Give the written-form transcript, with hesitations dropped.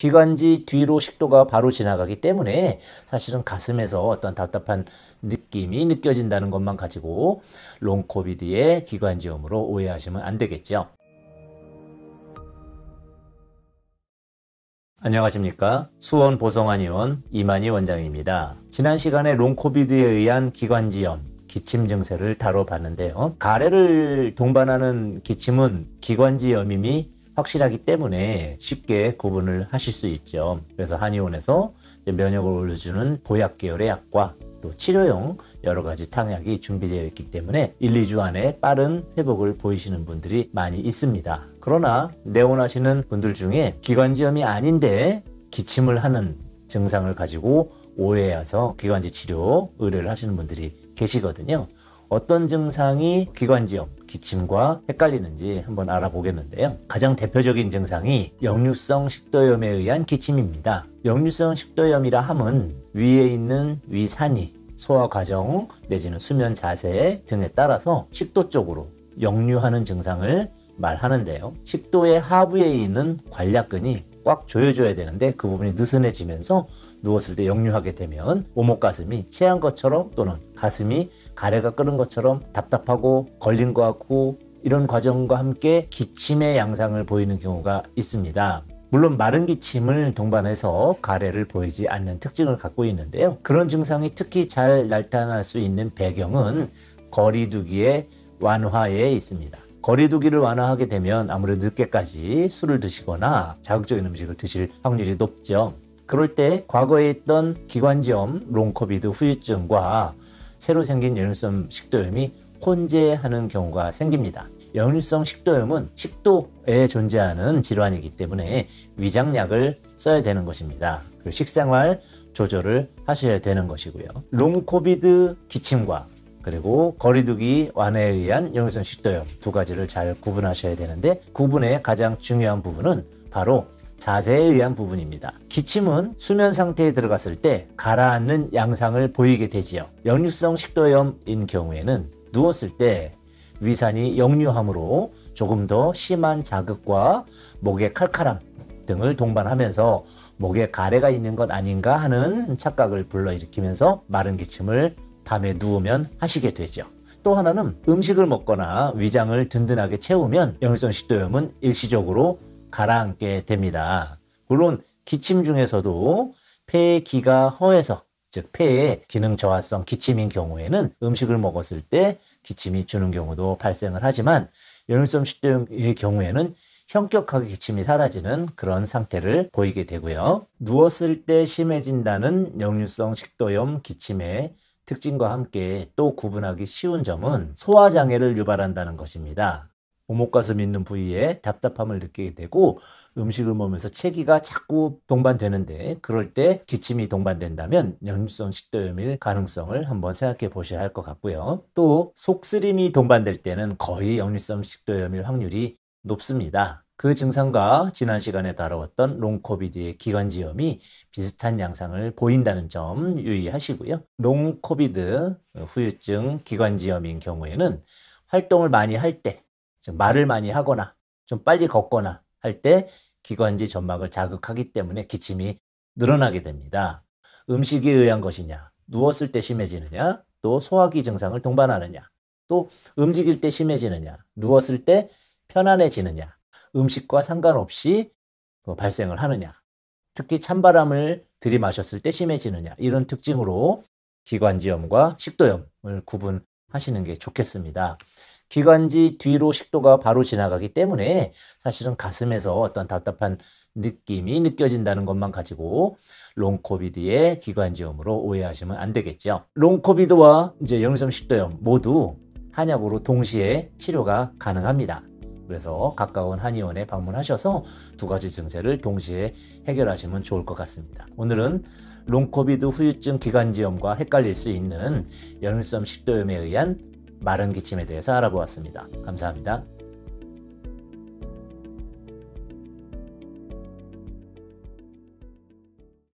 기관지 뒤로 식도가 바로 지나가기 때문에 사실은 가슴에서 어떤 답답한 느낌이 느껴진다는 것만 가지고 롱코비드의 기관지염으로 오해하시면 안 되겠죠. 안녕하십니까. 수원 보성한의원 이만희 원장입니다. 지난 시간에 롱코비드에 의한 기관지염, 기침 증세를 다뤄봤는데요. 가래를 동반하는 기침은 기관지염임이 확실하기 때문에 쉽게 구분을 하실 수 있죠. 그래서 한의원에서 면역을 올려주는 보약 계열의 약과 또 치료용 여러 가지 탕약이 준비되어 있기 때문에 1, 2주 안에 빠른 회복을 보이시는 분들이 많이 있습니다. 그러나 내원하시는 분들 중에 기관지염이 아닌데 기침을 하는 증상을 가지고 오해해서 기관지 치료 의뢰를 하시는 분들이 계시거든요. 어떤 증상이 기관지염, 기침과 헷갈리는지 한번 알아보겠는데요. 가장 대표적인 증상이 역류성 식도염에 의한 기침입니다. 역류성 식도염이라 함은 위에 있는 위산이 소화 과정 내지는 수면 자세 등에 따라서 식도 쪽으로 역류하는 증상을 말하는데요. 식도의 하부에 있는 관략근이 꽉 조여줘야 되는데 그 부분이 느슨해지면서 누웠을 때 역류하게 되면 오목가슴이 체한 것처럼 또는 가슴이 가래가 끓은 것처럼 답답하고 걸린 것 같고 이런 과정과 함께 기침의 양상을 보이는 경우가 있습니다. 물론 마른 기침을 동반해서 가래를 보이지 않는 특징을 갖고 있는데요. 그런 증상이 특히 잘 나타날 수 있는 배경은 거리두기의 완화에 있습니다. 거리두기를 완화하게 되면 아무래도 늦게까지 술을 드시거나 자극적인 음식을 드실 확률이 높죠. 그럴 때 과거에 있던 기관지염, 롱코비드 후유증과 새로 생긴 역류성 식도염이 혼재하는 경우가 생깁니다. 역류성 식도염은 식도에 존재하는 질환이기 때문에 위장약을 써야 되는 것입니다. 그리고 식생활 조절을 하셔야 되는 것이고요. 롱코비드 기침과 그리고 거리두기 완화에 의한 역류성 식도염 두 가지를 잘 구분하셔야 되는데 구분의 가장 중요한 부분은 바로 자세에 의한 부분입니다. 기침은 수면 상태에 들어갔을 때 가라앉는 양상을 보이게 되지요. 역류성 식도염인 경우에는 누웠을 때 위산이 역류함으로 조금 더 심한 자극과 목의 칼칼함 등을 동반하면서 목에 가래가 있는 것 아닌가 하는 착각을 불러일으키면서 마른 기침을 밤에 누우면 하시게 되죠. 또 하나는 음식을 먹거나 위장을 든든하게 채우면 역류성 식도염은 일시적으로 가라앉게 됩니다. 물론 기침 중에서도 폐의 기가 허해서 즉 폐의 기능 저하성 기침인 경우에는 음식을 먹었을 때 기침이 주는 경우도 발생을 하지만 역류성 식도염의 경우에는 현격하게 기침이 사라지는 그런 상태를 보이게 되고요. 누웠을 때 심해진다는 역류성 식도염 기침의 특징과 함께 또 구분하기 쉬운 점은 소화장애를 유발한다는 것입니다. 오목가슴 있는 부위에 답답함을 느끼게 되고 음식을 먹으면서 체기가 자꾸 동반되는데 그럴 때 기침이 동반된다면 역류성 식도염일 가능성을 한번 생각해 보셔야 할 것 같고요. 또 속쓰림이 동반될 때는 거의 역류성 식도염일 확률이 높습니다. 그 증상과 지난 시간에 다뤄왔던 롱코비드의 기관지염이 비슷한 양상을 보인다는 점 유의하시고요. 롱코비드 후유증 기관지염인 경우에는 활동을 많이 할 때 말을 많이 하거나 좀 빨리 걷거나 할 때 기관지 점막을 자극하기 때문에 기침이 늘어나게 됩니다. 음식에 의한 것이냐, 누웠을 때 심해지느냐, 또 소화기 증상을 동반하느냐, 또 움직일 때 심해지느냐, 누웠을 때 편안해지느냐, 음식과 상관없이 발생을 하느냐, 특히 찬바람을 들이마셨을 때 심해지느냐 이런 특징으로 기관지염과 식도염을 구분하시는 게 좋겠습니다. 기관지 뒤로 식도가 바로 지나가기 때문에 사실은 가슴에서 어떤 답답한 느낌이 느껴진다는 것만 가지고 롱코비드의 기관지염으로 오해하시면 안 되겠죠. 롱코비드와 역류성 식도염 모두 한약으로 동시에 치료가 가능합니다. 그래서 가까운 한의원에 방문하셔서 두 가지 증세를 동시에 해결하시면 좋을 것 같습니다. 오늘은 롱코비드 후유증 기관지염과 헷갈릴 수 있는 역류성 식도염에 의한 마른 기침에 대해서 알아보았습니다. 감사합니다.